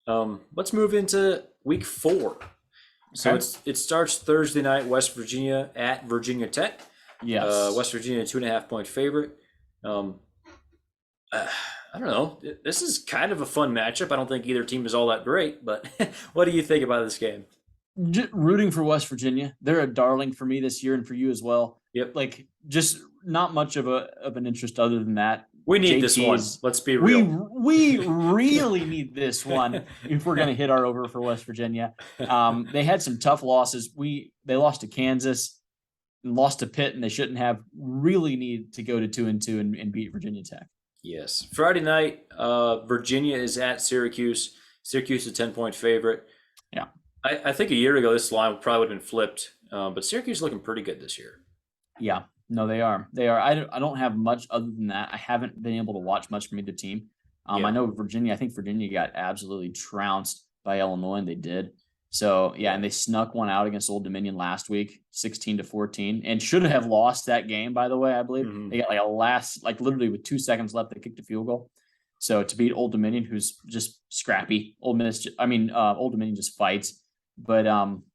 Let's move into week 4. So Okay. it starts Thursday night, West Virginia at Virginia Tech. Yes. West Virginia 2.5 point favorite. Um, uh, I don't know. This is kind of a fun matchup. I don't think either team is all that great, but what do you think about this game? Rooting for West Virginia. They're a darling for me this year and for you as well. Yep, Like just not much of an interest other than that. we need this JT one. is Let's be we real. we really need this one if we're going to hit our over for West Virginia. They had some tough losses. They lost to Kansas and lost to Pitt, and they shouldn't have. Really need to go to 2-2 and beat Virginia Tech. Yes. Friday night, Virginia is at Syracuse. Syracuse is a 10 point favorite. Yeah. I think a year ago this line probably would have been flipped, but Syracuse is looking pretty good this year. Yeah, no, they are. They are. I don't have much other than that. I haven't been able to watch much from either team. Yeah. I know Virginia. I think Virginia got absolutely trounced by Illinois, and they did. So yeah, and they snuck one out against Old Dominion last week, 16-14, and should have lost that game. By the way, I believe they got like literally with 2 seconds left, they kicked a field goal. So to beat Old Dominion, who's just scrappy, Old Dominion just fights. But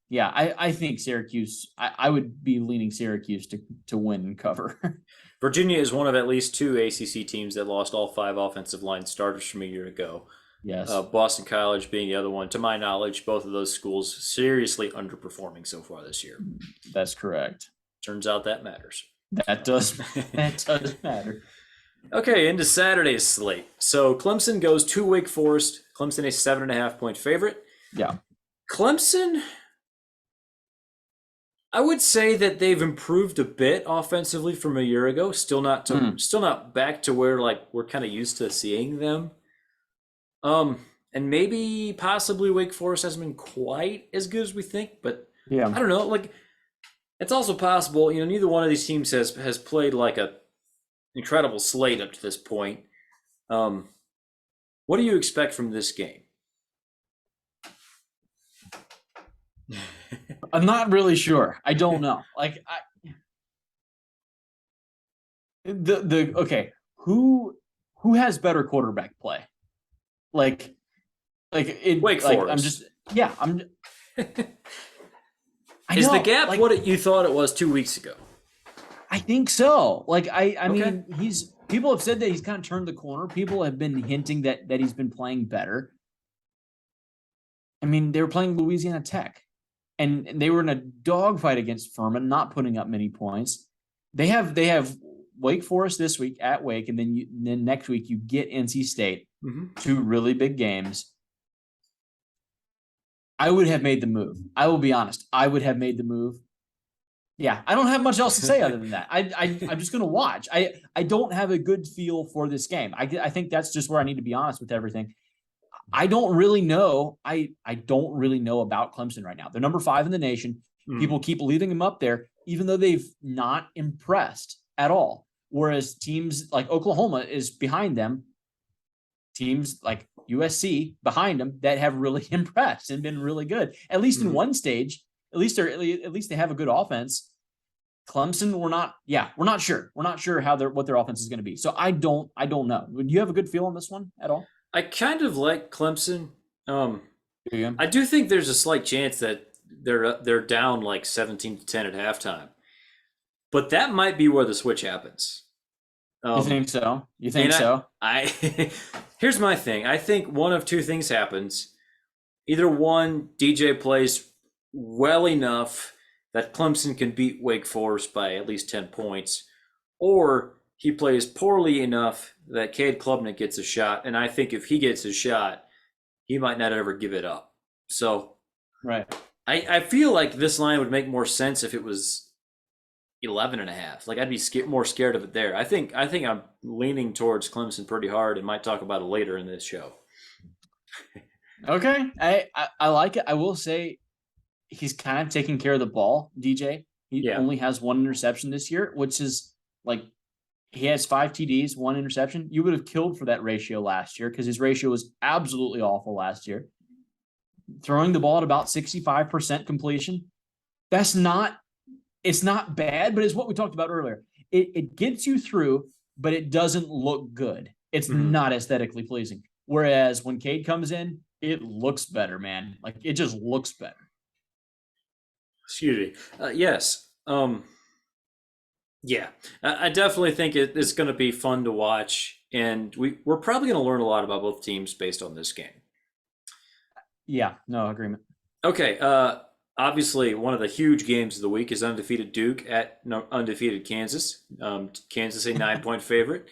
yeah, I think Syracuse. I would be leaning Syracuse to win and cover. Virginia is one of at least 2 ACC teams that lost all 5 offensive line starters from a year ago. Yes. Boston College being the other one. To my knowledge, both of those schools seriously underperforming so far this year. That's correct. Turns out that matters. That does matter. Okay, into Saturday's slate. So Clemson goes to Wake Forest. Clemson a 7.5 point favorite. Yeah. Clemson, I would say that they've improved a bit offensively from a year ago. Still not back to where like we're kind of used to seeing them. And maybe possibly Wake Forest hasn't been quite as good as we think, but Yeah. I don't know. Like it's also possible, neither one of these teams has played like a incredible slate up to this point. What do you expect from this game? I'm not really sure. I don't know. Like okay, who has better quarterback play? Like Wake like Forest. I'm just yeah, I'm I Is know, the gap like, what you thought it was 2 weeks ago? I think so. Like I Okay. mean, people have said that he's kind of turned the corner. People have been hinting that he's been playing better. I mean, they were playing Louisiana Tech, and they were in a dogfight against Furman, not putting up many points. They have Wake Forest this week at Wake, and then next week you get NC State, 2 really big games. I would have made the move. I will be honest. I would have made the move. Yeah, I don't have much else to say other than that. I'm just going to watch. I don't have a good feel for this game. I think that's just where I need to be honest with everything. I don't really know. I don't really know about Clemson right now. They're number 5 in the nation. People keep leaving them up there, even though they've not impressed at all. Whereas teams like Oklahoma is behind them. Teams like USC behind them that have really impressed and been really good, at least in one stage. At least they have a good offense. Clemson, we're not sure. We're not sure what their offense is going to be. So I don't know. Would you have a good feel on this one at all? I kind of like Clemson. Yeah. I do think there's a slight chance that they're down like 17-10 at halftime, but that might be where the switch happens. You think so? You think so? Here's my thing. I think one of 2 things happens. Either one, DJ plays well enough that Clemson can beat Wake Forest by at least 10 points, or he plays poorly enough that Cade Klubnik gets a shot, and I think if he gets a shot, he might not ever give it up. So right. I feel like this line would make more sense if it was 11.5. Like I'd be more scared of it there. I think I'm leaning towards Clemson pretty hard and might talk about it later in this show. Okay. I like it. I will say he's kind of taking care of the ball, DJ. He only has 1 interception this year, which is like he has 5 TDs, 1 interception. You would have killed for that ratio last year because his ratio was absolutely awful last year. Throwing the ball at about 65% completion. It's not bad, but it's what we talked about earlier. It gets you through, but it doesn't look good. It's not aesthetically pleasing. Whereas when Cade comes in, it looks better, man. Like it just looks better. Excuse me. Yes. Yeah, I definitely think it's going to be fun to watch, and we're probably going to learn a lot about both teams based on this game. Yeah, no agreement. Okay, obviously one of the huge games of the week is undefeated Duke at undefeated Kansas. Kansas a 9 point favorite.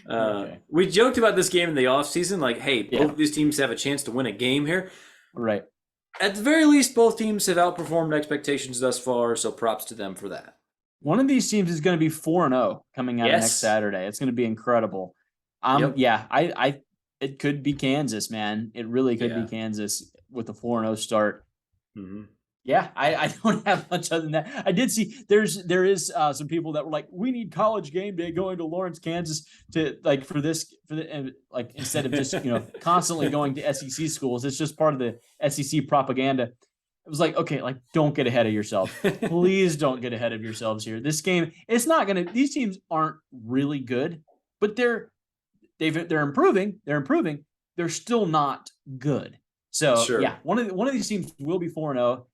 Okay. We joked about this game in the offseason, like, hey, both Yeah. of these teams have a chance to win a game here. Right. At the very least, both teams have outperformed expectations thus far, so props to them for that. One of these teams is going to be 4-0 coming out of next Yes. Saturday. It's going to be incredible. Yep. Yeah, it could be Kansas, man. It really could be Yeah. Kansas with a 4-0 start. Mm-hmm. Yeah, I don't have much other than that. I did see there is some people that were like, we need college game day going to Lawrence, Kansas to like for the like instead of just constantly going to SEC schools. It's just part of the SEC propaganda. It was like, okay, like don't get ahead of yourself. Please don't get ahead of yourselves here. This game, it's not gonna. These teams aren't really good, but they're improving. They're improving. They're still not good. So Sure. yeah, one of these teams will be 4-0.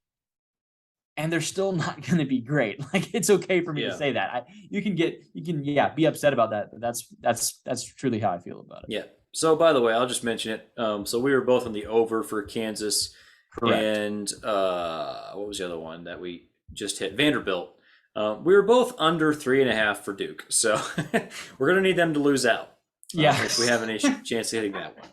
And they're still not going to be great. Like it's okay for me to say that. You can be upset about that. But that's truly how I feel about it. Yeah. So, by the way, I'll just mention it. So we were both on the over for Kansas, Correct. and what was the other one that we just hit? Vanderbilt. We were both under 3.5 for Duke. So we're gonna need them to lose out. Yeah. If we have any chance of hitting that one.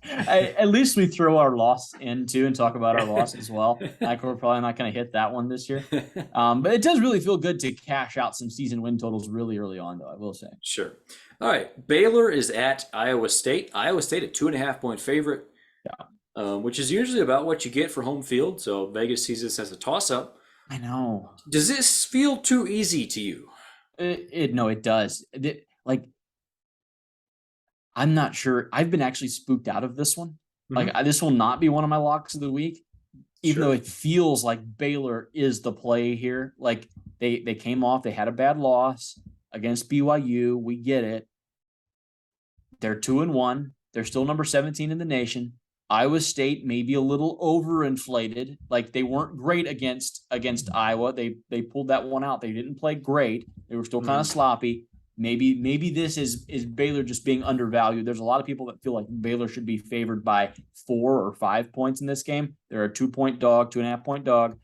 At least we throw our loss into and talk about our loss as well. Like we're probably not going to hit that one this year. But it does really feel good to cash out some season win totals really early on, though, I will say. Sure. All right. Baylor is at Iowa State. Iowa State a 2.5 point favorite, which is usually about what you get for home field. So Vegas sees this as a toss up. I know. Does this feel too easy to you? It does. I'm not sure. I've been actually spooked out of this one. Like this will not be one of my locks of the week, even though it feels like Baylor is the play here. Like they came off, they had a bad loss against BYU. We get it. They're 2-1. They're still number 17 in the nation. Iowa State may be a little overinflated. Like they weren't great against Iowa. They pulled that one out. They didn't play great. They were still kind of sloppy. Maybe this is Baylor just being undervalued. There's a lot of people that feel like Baylor should be favored by 4 or 5 points in this game. They're a 2-point dog, 2.5-point dog.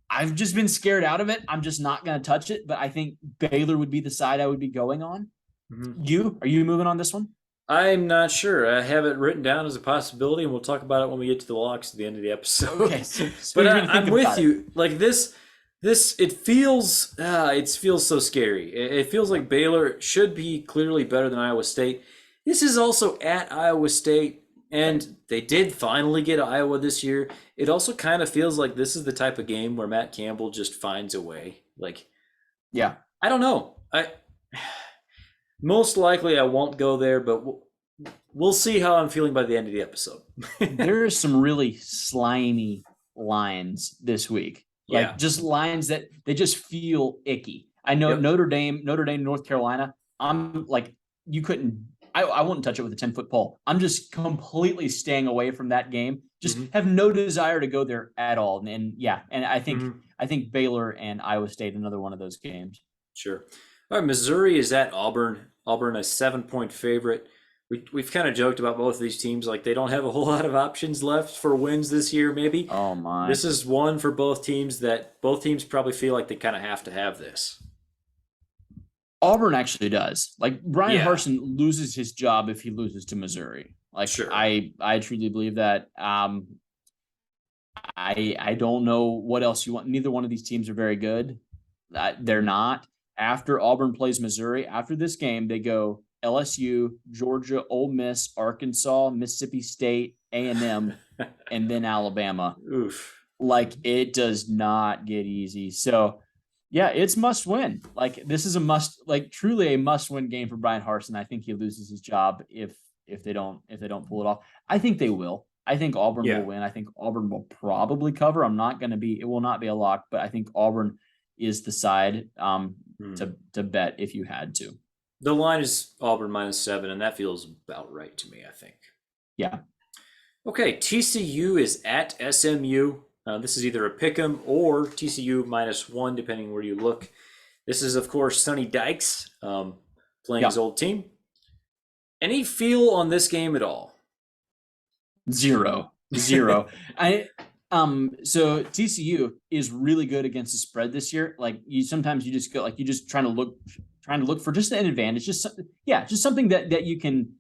I've just been scared out of it. I'm just not going to touch it, but I think Baylor would be the side I would be going on. Are you moving on this one? I'm not sure. I have it written down as a possibility, and we'll talk about it when we get to the locks at the end of the episode. Okay, but I'm with you. Like this, it feels so scary. It feels like Baylor should be clearly better than Iowa State. This is also at Iowa State, and they did finally get Iowa this year. It also kind of feels like this is the type of game where Matt Campbell just finds a way. Like, yeah, I don't know. Most likely I won't go there, but we'll see how I'm feeling by the end of the episode. There are some really slimy lines this week. Like just lines that they just feel icky. I know Notre Dame, North Carolina. I'm like, you couldn't. I wouldn't touch it with a 10-foot pole. I'm just completely staying away from that game. Just have no desire to go there at all. And I think Baylor and Iowa State, another one of those games. Sure. All right, Missouri is at Auburn. Auburn a 7-point favorite. We've kind of joked about both of these teams, like they don't have a whole lot of options left for wins this year, maybe. Oh, my. This is one for both teams that both teams probably feel like they kind of have to have this. Auburn actually does. Like, Brian Harsin loses his job if he loses to Missouri. Like, sure. I truly believe that. I don't know what else you want. Neither one of these teams are very good. They're not. After Auburn plays Missouri, after this game, they go LSU, Georgia, Ole Miss, Arkansas, Mississippi State, A&M, and then Alabama. Oof. Like, it does not get easy. So, yeah, it's must win. Like, this is truly a must win game for Brian Harsin. I think he loses his job if they don't pull it off. I think they will. I think Auburn will win. I think Auburn will probably cover. It will not be a lock, but I think Auburn is the side to bet if you had to. The line is Auburn -7, and that feels about right to me, I think. Yeah. Okay, TCU is at SMU. This is either a pick'em or TCU -1, depending where you look. This is, of course, Sonny Dykes playing his Yeah. old team. Any feel on this game at all? Zero. So TCU is really good against the spread this year. Like sometimes you just go like you just trying to look for just an advantage, just something that you can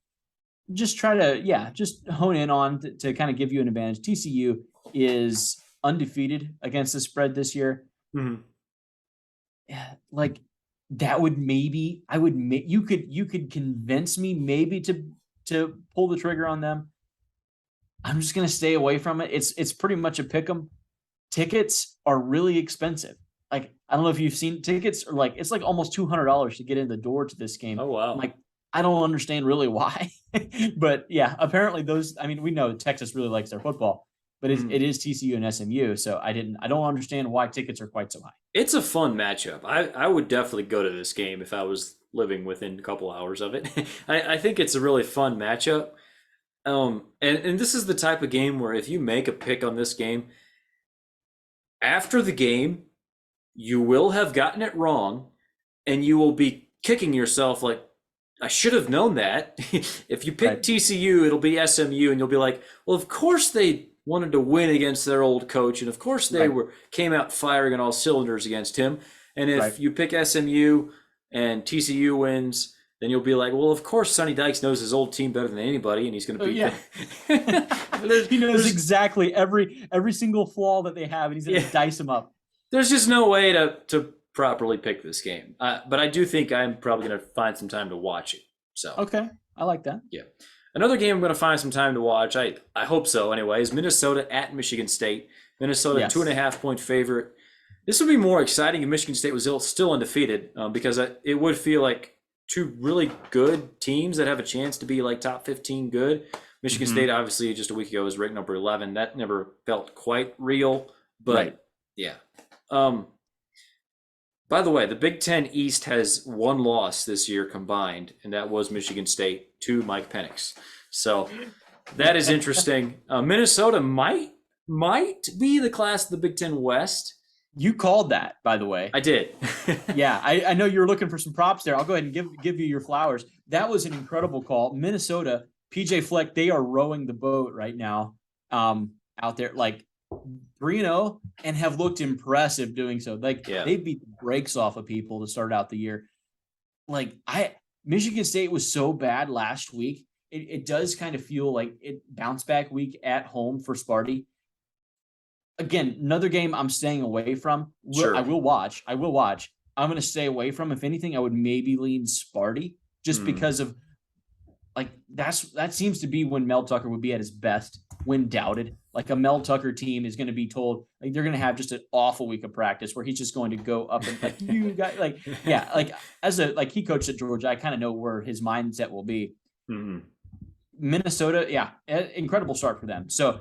just try to just hone in on to kind of give you an advantage. TCU is undefeated against the spread this year. Mm-hmm. Yeah, like that would maybe you could convince me maybe to pull the trigger on them. I'm just gonna stay away from it. It's pretty much a pick 'em. Tickets are really expensive. Like I don't know if you've seen tickets are like it's like almost $200 to get in the door to this game. Oh, wow. I'm like I don't understand really why, but yeah, apparently those. I mean, we know Texas really likes their football, but it is TCU and SMU. So I don't understand why tickets are quite so high. It's a fun matchup. I would definitely go to this game if I was living within a couple hours of it. I think it's a really fun matchup. And this is the type of game where if you make a pick on this game, after the game, you will have gotten it wrong and you will be kicking yourself like, I should have known that. If you pick TCU, it'll be SMU, and you'll be like, well, of course they wanted to win against their old coach, and of course they came out firing on all cylinders against him. And if you pick SMU and TCU wins, then you'll be like, well, of course Sonny Dykes knows his old team better than anybody, and he's going to beat them. He knows exactly every single flaw that they have, and he's going to dice them up. There's just no way to properly pick this game. But I do think I'm probably going to find some time to watch it. So okay, I like that. Yeah. Another game I'm going to find some time to watch, I hope so anyway, is Minnesota at Michigan State. Minnesota, 2.5-point favorite. This would be more exciting if Michigan State was still undefeated because it would feel like two really good teams that have a chance to be like top 15 good. Michigan State, obviously, just a week ago was ranked number 11. That never felt quite real, but yeah. By the way, the Big Ten East has one loss this year combined, and that was Michigan State to Mike Penix. So that is interesting. Minnesota might be the class of the Big Ten West. You called that, by the way. I did. Yeah, I know you were looking for some props there. I'll go ahead and give you your flowers. That was an incredible call. Minnesota, PJ Fleck, they are rowing the boat right now out there. Like 3-0 and have looked impressive doing so. Like they beat the brakes off of people to start out the year. Like Michigan State was so bad last week. It does kind of feel like it bounce back week at home for Sparty. Again, another game I'm staying away from. Sure. I will watch. I'm going to stay away from. If anything, I would maybe lean Sparty just because of like that seems to be when Mel Tucker would be at his best when doubted. Like a Mel Tucker team is going to be told like they're going to have just an awful week of practice where he's just going to go up and like you guys like he coached at Georgia. I kind of know where his mindset will be. Minnesota, incredible start for them. So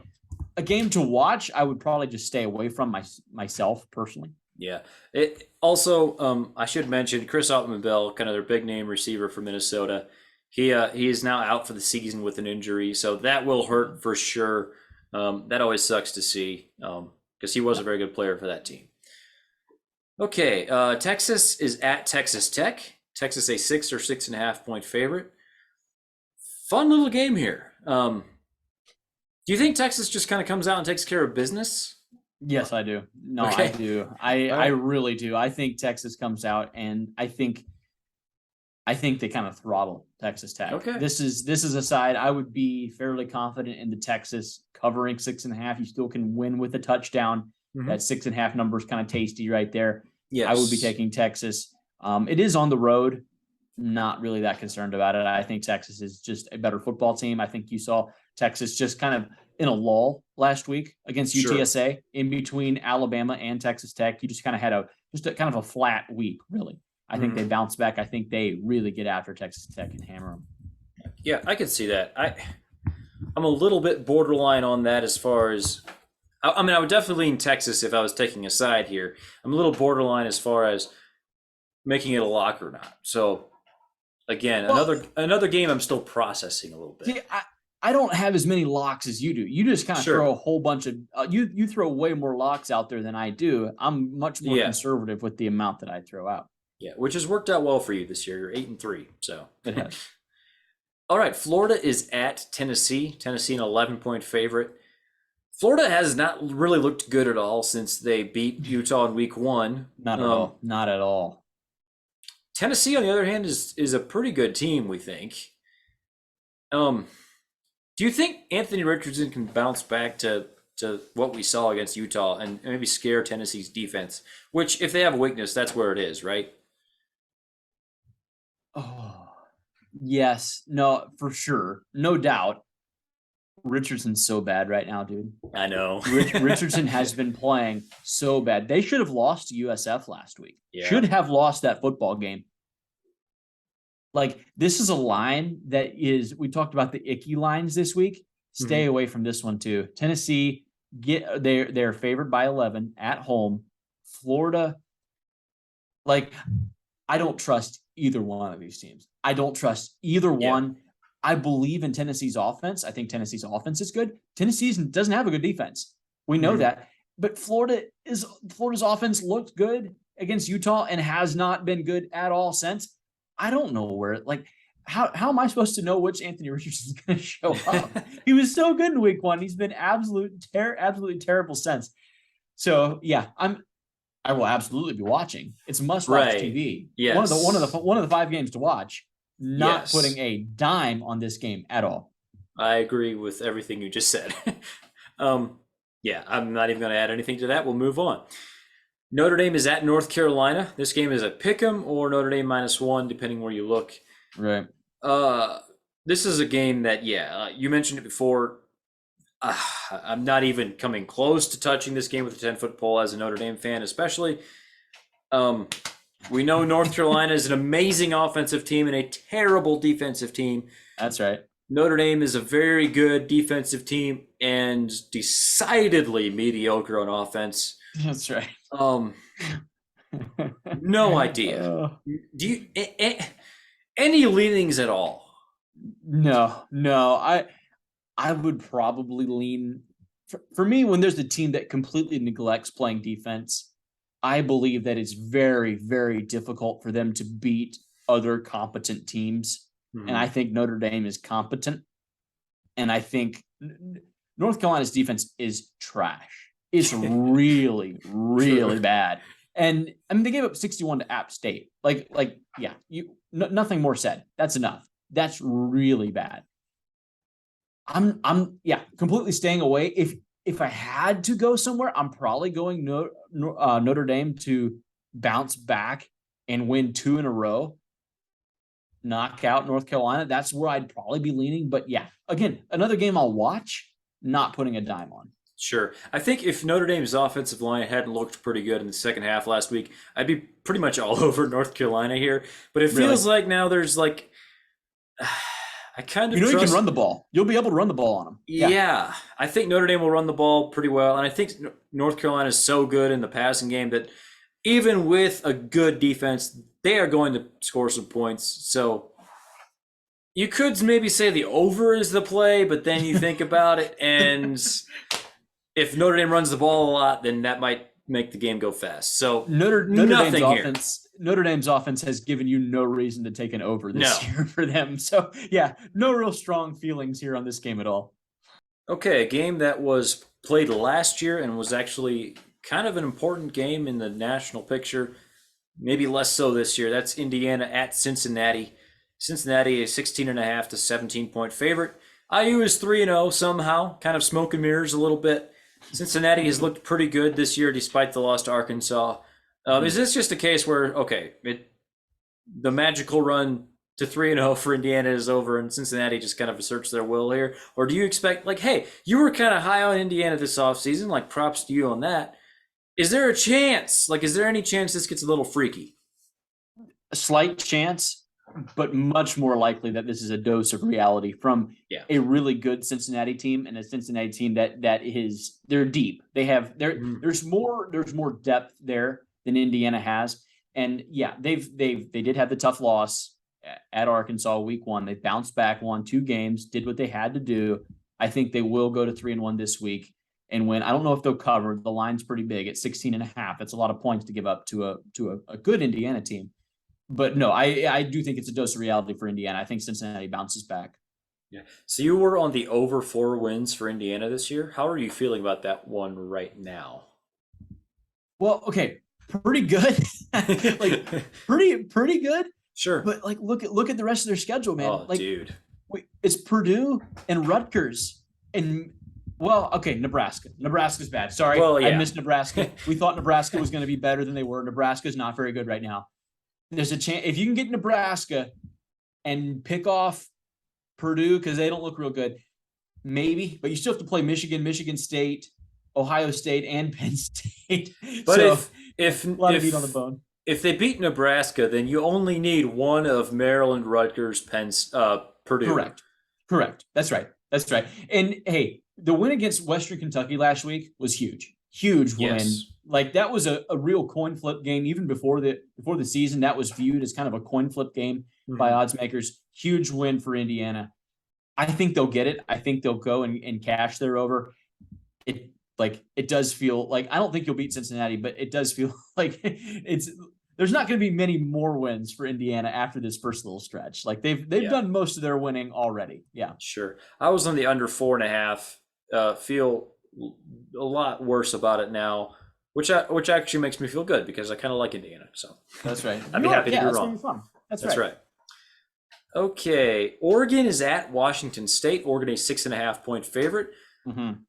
a game to watch, I would probably just stay away from myself personally. Yeah. It also, I should mention Chris Altman-Bell, kind of their big name receiver for Minnesota. He is now out for the season with an injury, so that will hurt for sure. That always sucks to see because he was a very good player for that team. Okay, Texas is at Texas Tech. Texas a 6 or 6.5-point favorite. Fun little game here. Do you think Texas just kind of comes out and takes care of business? Yes, I do. No, okay. I do. I really do. I think Texas comes out, and I think they kind of throttle Texas Tech. Okay. This is a side I would be fairly confident in the Texas covering 6.5. You still can win with a touchdown. That 6.5 number is kind of tasty right there. Yes. I would be taking Texas. It is on the road. Not really that concerned about it. I think Texas is just a better football team. I think you saw Texas just kind of in a lull last week against UTSA in between Alabama and Texas Tech. You just kind of had a kind of a flat week, really. I think they bounce back. I think they really get after Texas Tech and hammer them. Yeah, I could see that. I'm a little bit borderline on that as far as I mean, I would definitely lean Texas if I was taking a side here. I'm a little borderline as far as making it a lock or not. So again, another game I'm still processing a little bit. See, I don't have as many locks as you do. You just kind of Sure. throw a whole bunch of you throw way more locks out there than I do. I'm much more Yeah. conservative with the amount that I throw out. Yeah, which has worked out well for you this year. You're 8-3. So It has. all right, Florida is at Tennessee. Tennessee an 11-point favorite. Florida has not really looked good at all since they beat Utah in week 1. Not at all. Not at all. Tennessee, on the other hand, is a pretty good team, we think. Do you think Anthony Richardson can bounce back to what we saw against Utah and maybe scare Tennessee's defense? Which, if they have a weakness, that's where it is, right? Oh, yes. No, for sure. No doubt. Richardson's so bad right now, dude. I know. Richardson has been playing so bad. They should have lost to USF last week. Yeah. Should have lost that football game. Like, this is a line that is, we talked about the icky lines this week. Stay away from this one too. Tennessee, they're favored by 11 at home. Florida, like, I don't trust either one of these teams. I don't trust either one. I believe in Tennessee's offense. I think Tennessee's offense is good. Tennessee doesn't have a good defense. We know that. But Florida's offense looked good against Utah and has not been good at all since. I don't know where, like, how am I supposed to know which Anthony Richardson is going to show up? He was so good in week 1. He's been absolutely terrible since. So yeah, I will absolutely be watching. It's must-watch TV. Yes. One of the 5 games to watch. Not putting a dime on this game at all. I agree with everything you just said. Yeah, I'm not even going to add anything to that. We'll move on. Notre Dame is at North Carolina. This game is a pick'em or Notre Dame -1, depending where you look. Right. This is a game that, you mentioned it before. I'm not even coming close to touching this game with a 10-foot pole as a Notre Dame fan, especially. We know North Carolina is an amazing offensive team and a terrible defensive team. That's right. Notre Dame is a very good defensive team and decidedly mediocre on offense. That's right. No idea. Do you any leanings at all? No. I would probably lean for me when there's a team that completely neglects playing defense. I believe that it's very, very difficult for them to beat other competent teams. Mm-hmm. And I think Notre Dame is competent. And I think North Carolina's defense is trash. It's really, really bad. And I mean, they gave up 61 to App State. Nothing more said. That's enough. That's really bad. I'm completely staying away. If I had to go somewhere, I'm probably going Notre Dame to bounce back and win 2 in a row, knock out North Carolina. That's where I'd probably be leaning. But yeah, again, another game I'll watch, not putting a dime on. Sure. I think if Notre Dame's offensive line hadn't looked pretty good in the second half last week, I'd be pretty much all over North Carolina here. But it feels like now there's like... I kind of you can run the ball. You'll be able to run the ball on them. Yeah. I think Notre Dame will run the ball pretty well. And I think North Carolina is so good in the passing game that even with a good defense, they are going to score some points. So you could maybe say the over is the play, but then you think about it, and if Notre Dame runs the ball a lot, then that might make the game go fast. So Notre Dame's offense has given you no reason to take an over this year for them. So, yeah, no real strong feelings here on this game at all. Okay, a game that was played last year and was actually kind of an important game in the national picture, maybe less so this year. That's Indiana at Cincinnati. Cincinnati, a 16.5 to 17-point favorite. IU is 3-0 somehow, kind of smoke and mirrors a little bit. Cincinnati has looked pretty good this year despite the loss to Arkansas. Is this just a case where, the magical run to 3-0 for Indiana is over and Cincinnati just kind of asserts their will here? Or do you expect, hey, you were kind of high on Indiana this offseason, props to you on that. Is there a chance? Is there any chance this gets a little freaky? A slight chance, but much more likely that this is a dose of reality from a really good Cincinnati team and a Cincinnati team they're deep. There's more depth there than Indiana has. And they did have the tough loss at Arkansas week 1. They bounced back, won 2 games, did what they had to do. I think they will go to 3-1 this week and win. I don't know if they'll cover. The line's pretty big at 16.5. That's a lot of points to give up to a good Indiana team. But no, I do think it's a dose of reality for Indiana. I think Cincinnati bounces back. Yeah. So you were on the over 4 wins for Indiana this year. How are you feeling about that one right now? Well, okay, pretty good. Like pretty good. Sure. But like look at the rest of their schedule, man. Oh, like dude. it's Purdue and Rutgers and Nebraska. Nebraska's bad. Sorry, Well, yeah. I missed Nebraska. We thought Nebraska was going to be better than they were. Nebraska's not very good right now. There's a chance if you can get Nebraska and pick off Purdue because they don't look real good, maybe. But you still have to play Michigan, Michigan State, Ohio State, and Penn State. But so, if a lot of meat on the bone. If they beat Nebraska, then you only need one of Maryland, Rutgers, Purdue. Correct. That's right. And hey, the win against Western Kentucky last week was huge. Huge win. Yes. Like that was a real coin flip game. Even before the season, that was viewed as kind of a coin flip game by odds makers. Huge win for Indiana. I think they'll get it. I think they'll go and cash their over. It does feel like I don't think you'll beat Cincinnati, but it does feel like there's not going to be many more wins for Indiana after this first little stretch. Like they've done most of their winning already. Yeah. Sure. I was on the under 4.5. Feel a lot worse about it now, which actually makes me feel good because I kind of like Indiana. So that's right. I'd be happy to be that's wrong. fun. That's right. Okay. Oregon is at Washington State. Oregon a 6.5 point favorite. Mm-hmm.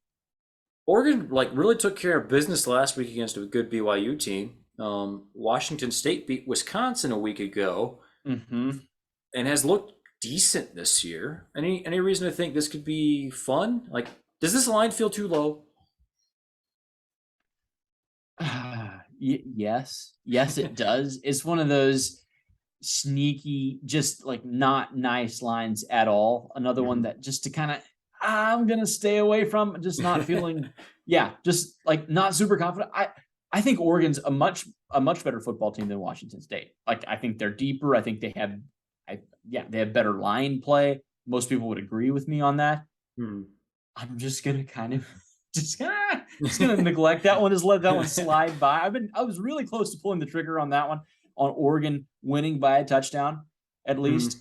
Oregon really took care of business last week against a good BYU team. Washington State beat Wisconsin a week ago and has looked decent this year. Any reason to think this could be fun? Like, does this line feel too low? Yes, it does. It's one of those sneaky, just like not nice lines at all. Another one that just to kind of I'm gonna stay away from. Just not feeling, just like not super confident. I think Oregon's a much better football team than Washington State. Like I think they're deeper. I think they have better line play. Most people would agree with me on that. I'm just gonna kind of just gonna neglect that one. Just let that one slide by. I was really close to pulling the trigger on that one on Oregon winning by a touchdown at least.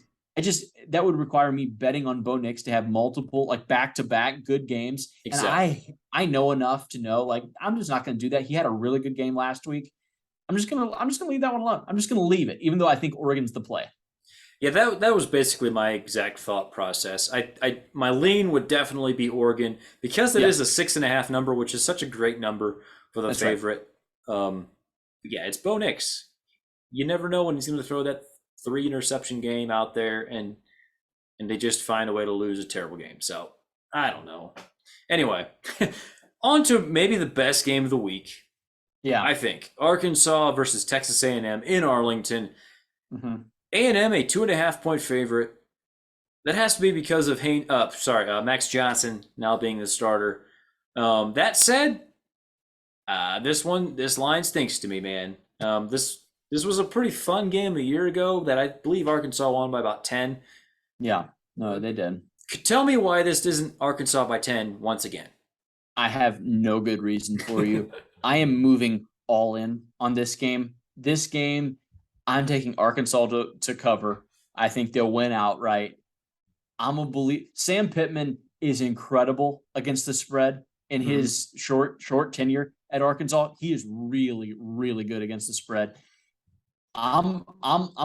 That would require me betting on Bo Nix to have multiple like back-to-back good games. Exactly. And I know enough to know like I'm just not going to do that. He had a really good game last week. I'm just gonna leave that one alone. I'm just gonna leave it, even though I think Oregon's the play. Yeah, that was basically my exact thought process. My lean would definitely be Oregon because it is a 6.5 number, which is such a great number for the favorite. Right. It's Bo Nix. You never know when he's going to throw that 3 interception game out there and they just find a way to lose a terrible game. So I don't know. Anyway, on to maybe the best game of the week. Yeah, I think Arkansas versus Texas A&M in Arlington. A&M a 2.5 point favorite. That has to be because of Max Johnson now being the starter. That said, this line stinks to me, man. This was a pretty fun game a year ago that I believe Arkansas won by about 10. Yeah, no, they did. Tell me why this isn't Arkansas by 10 once again. I have no good reason for you. I am moving all in on this game. This game, I'm taking Arkansas to cover. I think they'll win outright. I'm a believe Sam Pittman is incredible against the spread in his short tenure at Arkansas. He is really, really good against the spread. I'm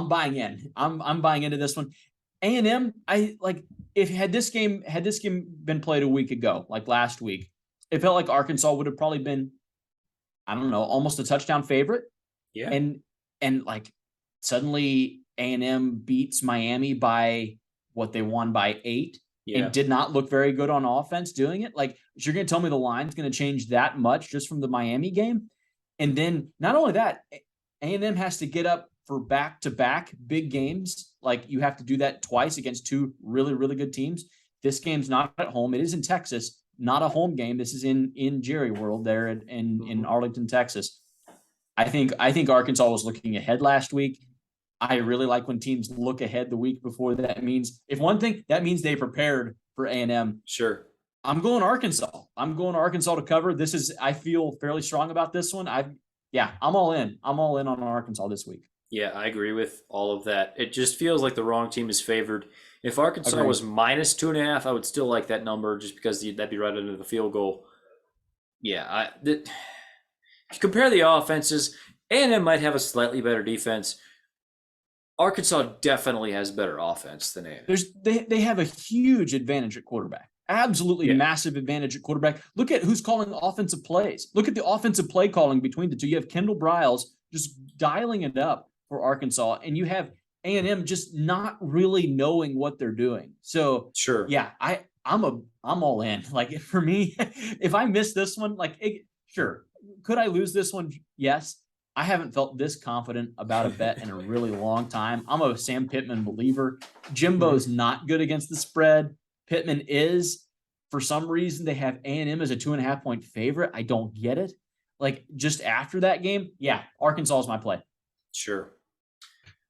buying in. I'm buying into this one. A&M, had this game been played a week ago, like last week, it felt like Arkansas would have probably been, I don't know, almost a touchdown favorite. Yeah. And like suddenly A&M beats Miami by what they won by 8 and did not look very good on offense doing it. Like, you're going to tell me the line's going to change that much just from the Miami game? And then not only that, A&M has to get up for back-to-back big games. Like, you have to do that twice against 2 really, really good teams. This game's not at home. It is in Texas, not a home game. This is in Jerry World there in Arlington, Texas. I think Arkansas was looking ahead last week. I really like when teams look ahead the week before. That means if one thing, that means they prepared for A&M. Sure. I'm going Arkansas. I'm going Arkansas to cover. I feel fairly strong about this one. I'm all in. I'm all in on Arkansas this week. Yeah, I agree with all of that. It just feels like the wrong team is favored. If Arkansas Agreed. was minus 2.5, I would still like that number just because that'd be right under the field goal. Yeah, if you compare the offenses, A&M might have a slightly better defense. Arkansas definitely has better offense than A&M. They have a huge advantage at quarterback. Absolutely massive advantage at quarterback. Look at who's calling offensive plays. Look at the offensive play calling between the two. You have Kendall Briles just dialing it up for Arkansas, and you have A&M just not really knowing what they're doing. So Sure. yeah, I'm all in. Like for me, if I miss this one, sure. Could I lose this one? Yes. I haven't felt this confident about a bet in a really long time. I'm a Sam Pittman believer. Jimbo's not good against the spread. Pittman is. For some reason, they have A&M as a 2.5-point favorite. I don't get it. Like just after that game, Arkansas is my play. Sure.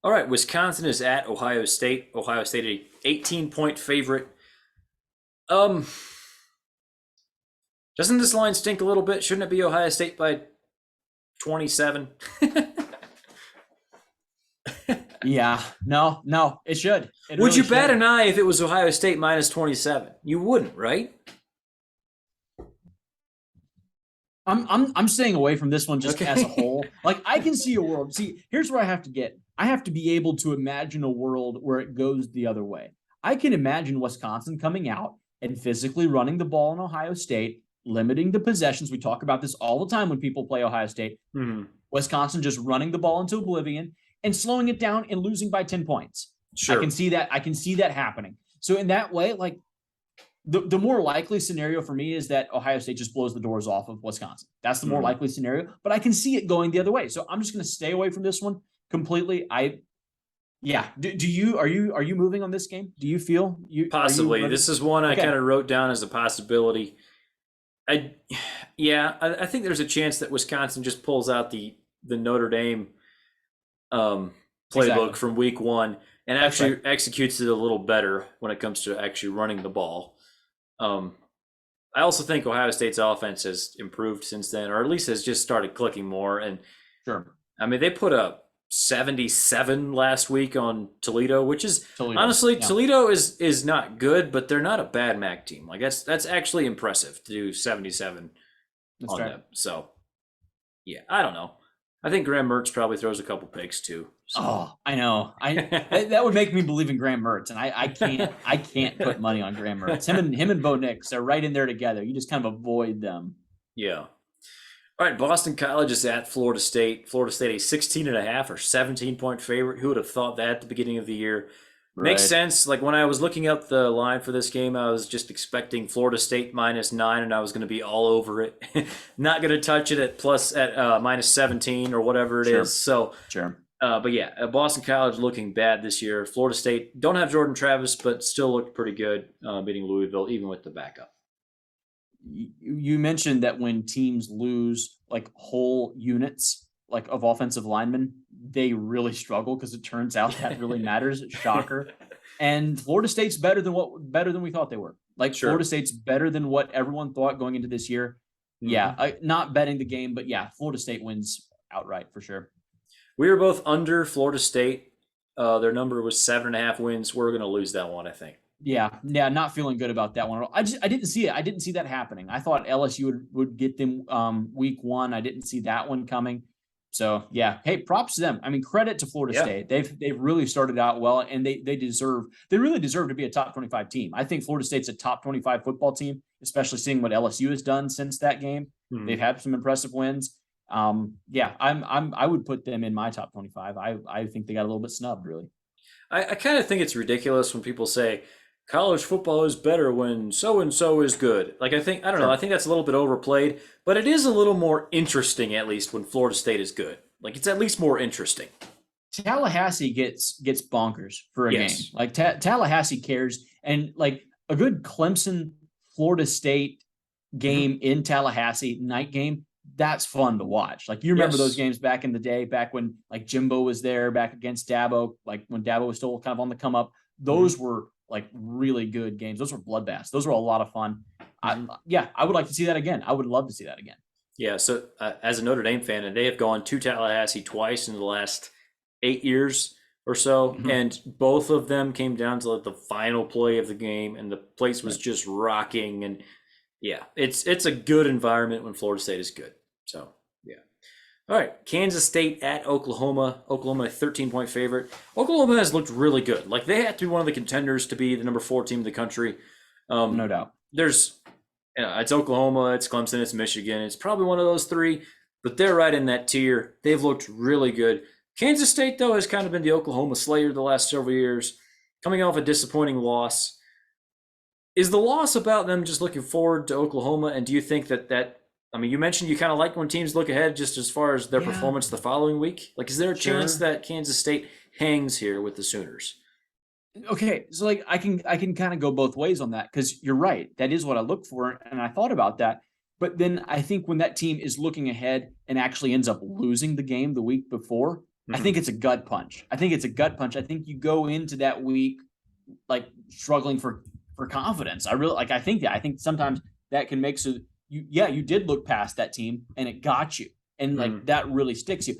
All right, Wisconsin is at Ohio State. Ohio State, a 18-point favorite. Doesn't this line stink a little bit? Shouldn't it be Ohio State by 27? No, it should. Would you bat an eye if it was Ohio State minus 27? You wouldn't, right? I'm staying away from this one just as a whole. Like I can see a world. See, here's where I have to get. I have to be able to imagine a world where it goes the other way. I can imagine Wisconsin coming out and physically running the ball in Ohio State, limiting the possessions. We talk about this all the time when people play Ohio State. Mm-hmm. Wisconsin just running the ball into oblivion and slowing it down and losing by 10 points. Sure. I can see that happening. So in that way, like the more likely scenario for me is that Ohio State just blows the doors off of Wisconsin. That's the more likely scenario, but I can see it going the other way. So I'm just going to stay away from this one completely. Do you are you moving on this game? Do you feel you possibly? This is one I kind of wrote down as a possibility. I think there's a chance that Wisconsin just pulls out the Notre Dame playbook from week one and actually executes it a little better when it comes to actually running the ball. I also think Ohio State's offense has improved since then, or at least has just started clicking more. And sure, I mean, they put up 77 last week on Toledo, which is honestly Toledo is not good, but they're not a bad MAC team. Like that's actually impressive to do 77 on them. So yeah, I don't know. I think Graham Mertz probably throws a couple picks too. So. Oh, I know. That would make me believe in Graham Mertz, and I can't put money on Graham Mertz. Him and Bo Nix are right in there together. You just kind of avoid them. Yeah. All right, Boston College is at Florida State. Florida State a 16.5 or 17-point favorite. Who would have thought that at the beginning of the year? Right. Makes sense. Like when I was looking up the line for this game, I was just expecting Florida State -9, and I was going to be all over it. Not going to touch it at -17 or whatever it is. So, but yeah, Boston College looking bad this year. Florida State don't have Jordan Travis, but still looked pretty good, beating Louisville even with the backup. You mentioned that when teams lose like whole units like of offensive linemen, they really struggle because it turns out that really matters. Shocker. And Florida State's better than we thought they were. Like Florida State's better than what everyone thought going into this year. Mm-hmm. Not betting the game, but Florida State wins outright for sure. We were both under Florida State. Their number was 7.5 wins. We're going to lose that one, I think. Yeah, not feeling good about that one at all. I didn't see it. I didn't see that happening. I thought LSU would get them week one. I didn't see that one coming. So hey, props to them. I mean, credit to Florida State. They've really started out well, and they really deserve to be a top 25 team. I think Florida State's a top 25 football team, especially seeing what LSU has done since that game. Mm-hmm. They've had some impressive wins. I would put them in my top 25. I think they got a little bit snubbed, really. I kind of think it's ridiculous when people say college football is better when so-and-so is good. Like, I don't know. I think that's a little bit overplayed, but it is a little more interesting, at least, when Florida State is good. Like, it's at least more interesting. Tallahassee gets bonkers for a game. Like, Tallahassee cares. And, like, a good Clemson, Florida State game in Tallahassee, night game, that's fun to watch. Like you remember those Yes. games back in the day, back when like Jimbo was there, back against Dabo, like when Dabo was still kind of on the come up. Hmm. Those were like really good games. Those were bloodbaths. Those were a lot of fun. Hmm. I would like to see that again. I would love to see that again. Yeah. So as a Notre Dame fan, and they have gone to Tallahassee twice in the last 8 years or so, Mhm. and both of them came down to like the final play of the game, and the place was Right. just rocking. And yeah, it's a good environment when Florida State is good. So yeah. All right, Kansas State at Oklahoma. Oklahoma, a 13-point favorite. Oklahoma has looked really good. Like they had to be one of the contenders to be the number 4 team in the country. No Um, doubt. there's, it's Oklahoma, it's Clemson, it's Michigan. It's probably one of those three, but they're right in that tier. They've looked really good. Kansas State though has kind of been the Oklahoma slayer the last several years, coming off a disappointing loss. Is the loss about them just looking forward to Oklahoma? And do you think that I mean, you mentioned you kind of like when teams look ahead just as far as their Yeah, performance the following week. Like, is there a chance sure. that Kansas State hangs here with the Sooners? Okay, so like I can kind of go both ways on that because you're right. That is what I look for, and I thought about that. But then I think when that team is looking ahead and actually ends up losing the game the week before, I Hmm. think it's a gut punch. I think it's a gut punch. I think you go into that week like struggling for confidence. I really like. I think that. I think sometimes that can make so you. Yeah, you did look past that team and it got you, and like Hmm. that really sticks you.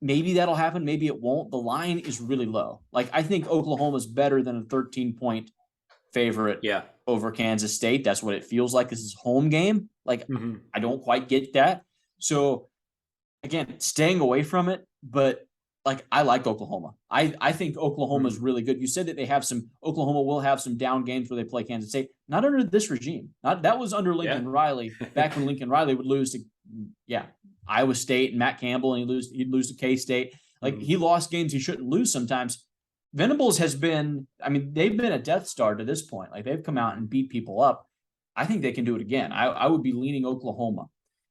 Maybe that'll happen. Maybe it won't. The line is really low. Like I think Oklahoma's better than a 13-point favorite Yeah. over Kansas State. That's what it feels like. This is home game. Like Hmm. I don't quite get that. So again, staying away from it, but like I like Oklahoma. I think Oklahoma is Hmm. really good. You said that they have some Oklahoma will have some down games where they play Kansas State. Not under this regime. Not that was under Yeah. Lincoln Riley back when Lincoln Riley would lose to yeah, Iowa State and Matt Campbell and he'd lose to K-State. Like Hmm. he lost games he shouldn't lose sometimes. Venables has been, I mean, they've been a Death Star to this point. Like they've come out and beat people up. I think they can do it again. I would be leaning Oklahoma.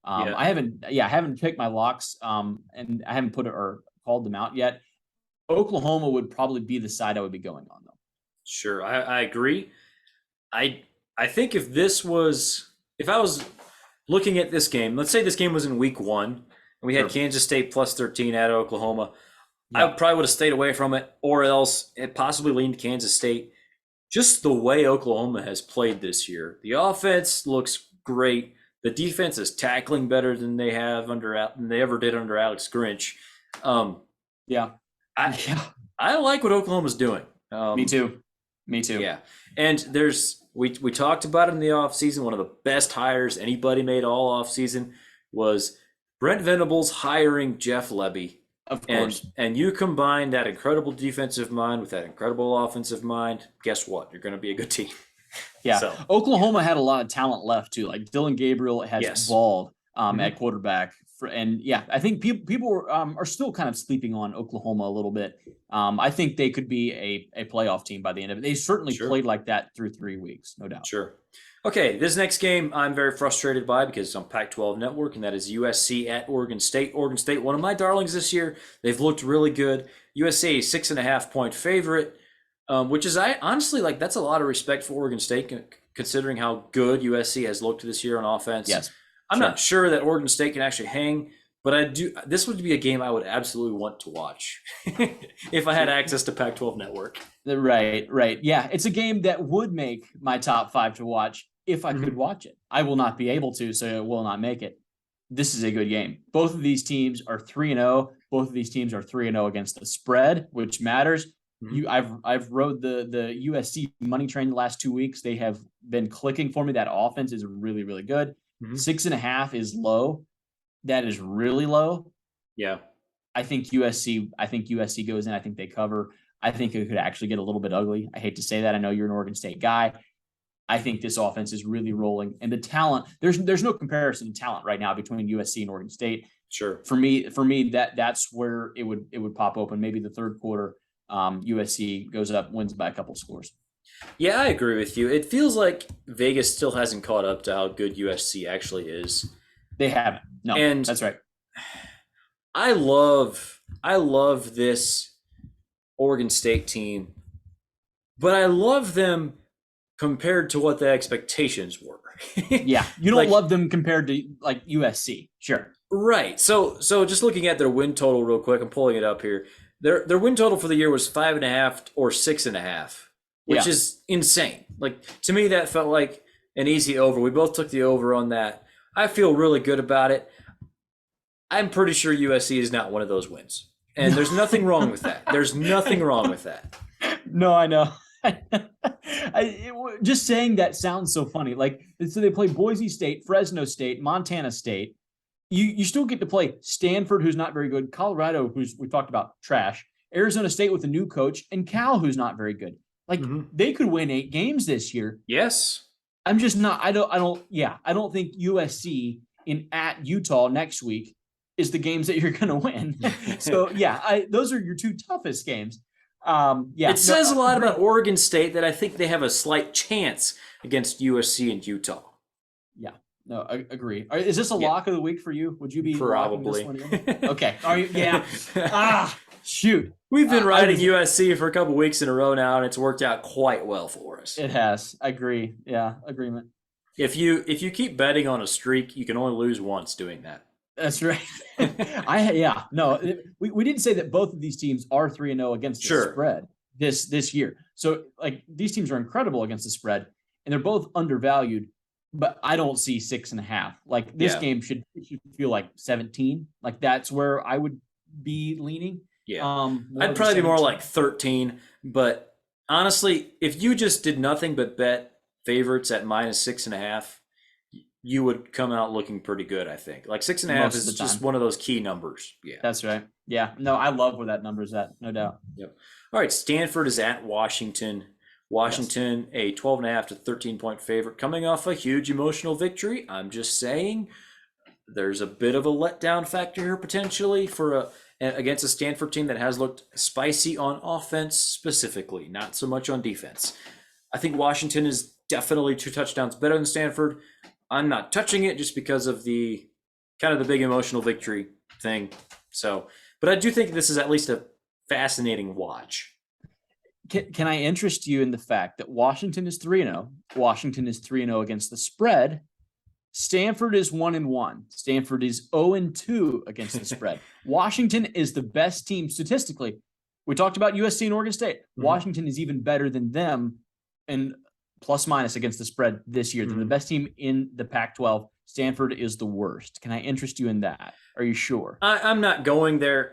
Yeah. I haven't picked my locks, and I haven't put it or called them out yet. Oklahoma would probably be the side I would be going on though. Sure. I agree. I I think if I was looking at this game, let's say this game was in week 1 and we had Sure. Kansas State plus 13 at Oklahoma, I Yeah. probably would have stayed away from it, or else it possibly leaned Kansas State. Just the way Oklahoma has played this year, the offense looks great. The defense is tackling better than than they ever did under Alex Grinch. Um, Yeah. I Yeah. I like what Oklahoma's doing. Me too. Me too. Yeah, and we talked about it in the offseason. One of the best hires anybody made all offseason was Brent Venables hiring Jeff Lebby. Of And course. and you combine that incredible defensive mind with that incredible offensive mind, guess what? You're going to be a good team. Yeah. So, Oklahoma had a lot of talent left too. Like Dylan Gabriel has yes. balled Hmm. at quarterback. And yeah, I think people are still kind of sleeping on Oklahoma a little bit. I think they could be a playoff team by the end of it. They certainly Sure. played like that through 3 weeks, no doubt. Sure. Okay, this next game I'm very frustrated by because it's on Pac-12 Network, and that is USC at Oregon State. Oregon State, one of my darlings this year. They've looked really good. USC, 6.5-point favorite, which is I honestly like. That's a lot of respect for Oregon State, considering how good USC has looked this year on offense. Yes, I'm not sure. sure that Oregon State can actually hang, but I do. This would be a game I would absolutely want to watch if I had access to Pac-12 Network. Right, right. Yeah, it's a game that would make my top 5 to watch if I could Mhm. watch it. I will not be able to, so it will not make it. This is a good game. Both of these teams are 3-0. Both of these teams are 3-0 against the spread, which matters. Mhm. I've rode the USC money train the last 2 weeks. They have been clicking for me. That offense is really, really good. Mhm. 6.5 is low. That is really low. Yeah. I think USC goes in. I think they cover. I think it could actually get a little bit ugly. I hate to say that. I know you're an Oregon State guy. I think this offense is really rolling, and the talent. There's no comparison in talent right now between USC and Oregon State. Sure. For me, that's where it would pop open. Maybe the third quarter, USC goes up, wins by a couple scores. Yeah, I agree with you. It feels like Vegas still hasn't caught up to how good USC actually is. They haven't. No, And that's right. I love this Oregon State team, but I love them compared to what the expectations were. Yeah, you don't love them compared to like USC. Sure. Right. So just looking at their win total real quick, I'm pulling it up here. Their win total for the year was 5.5 or 6.5, which is insane. Like, to me, that felt like an easy over. We both took the over on that. I feel really good about it. I'm pretty sure USC is not one of those wins. And there's nothing wrong with that. There's nothing wrong with that. No, I know. Just saying that sounds so funny. Like, so they play Boise State, Fresno State, Montana State. You still get to play Stanford, who's not very good, Colorado, who's we talked about trash, Arizona State with a new coach, and Cal, who's not very good. Like, they could win 8 games this year. Yes. I'm just not. I don't think USC at Utah next week is the games that you're going to win. So those are your 2 toughest games. It says a lot about Oregon State that I think they have a slight chance against USC and Utah. Yeah, no, I agree. Is this a lock of the week for you? Would you be probably locking this one in? Okay. Are you? Yeah. Shoot. We've been riding USC for a couple weeks in a row now, and it's worked out quite well for us. It has. I agree. Yeah, agreement. If you keep betting on a streak, you can only lose once doing that. That's right. We didn't say that both of these teams are 3-0 against the spread this year. So, like, these teams are incredible against the spread, and they're both undervalued. But I don't see 6.5. Like, this game should feel like 17. Like, that's where I would be leaning. Yeah, I'd probably be more like 13. But honestly, if you just did nothing but bet favorites at -6.5. you would come out looking pretty good, I think. Like 6.5 is just one of those key numbers. Yeah. That's right. Yeah. No, I love where that number is at. No doubt. Yep. All right. Stanford is at Washington. Washington, a 12.5 to 13-point favorite, coming off a huge emotional victory. I'm just saying there's a bit of a letdown factor here potentially against a Stanford team that has looked spicy on offense specifically, not so much on defense. I think Washington is definitely 2 touchdowns better than Stanford. I'm not touching it just because of the kind of the big emotional victory thing. So, but I do think this is at least a fascinating watch. Can I interest you in the fact that Washington is 3-0? Washington is 3-0 against the spread. Stanford is 1-1. Stanford is 0-2 against the spread. Washington is the best team statistically. We talked about USC and Oregon State. Washington is even better than them and plus minus against the spread this year. They're the best team in the Pac-12. Stanford is the worst. Can I interest you in that? Are you sure? I'm not going there.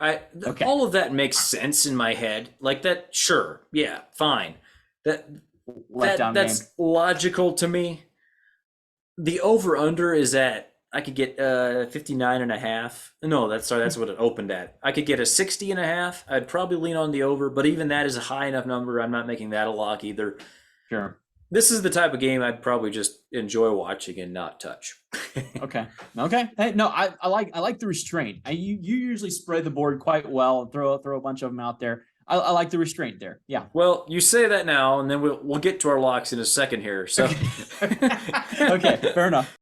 All of that makes sense in my head. Like that, sure. Yeah, fine. That's logical to me. The over-under is at, I could get 59.5. No, that's what it opened at. I could get a 60.5. I'd probably lean on the over, but even that is a high enough number. I'm not making that a lock either. Sure. This is the type of game I'd probably just enjoy watching and not touch. Okay. Hey, no, I like the restraint. You usually spread the board quite well and throw a bunch of them out there. I like the restraint there. Yeah. Well, you say that now, and then we'll get to our locks in a second here. So. Okay, fair enough.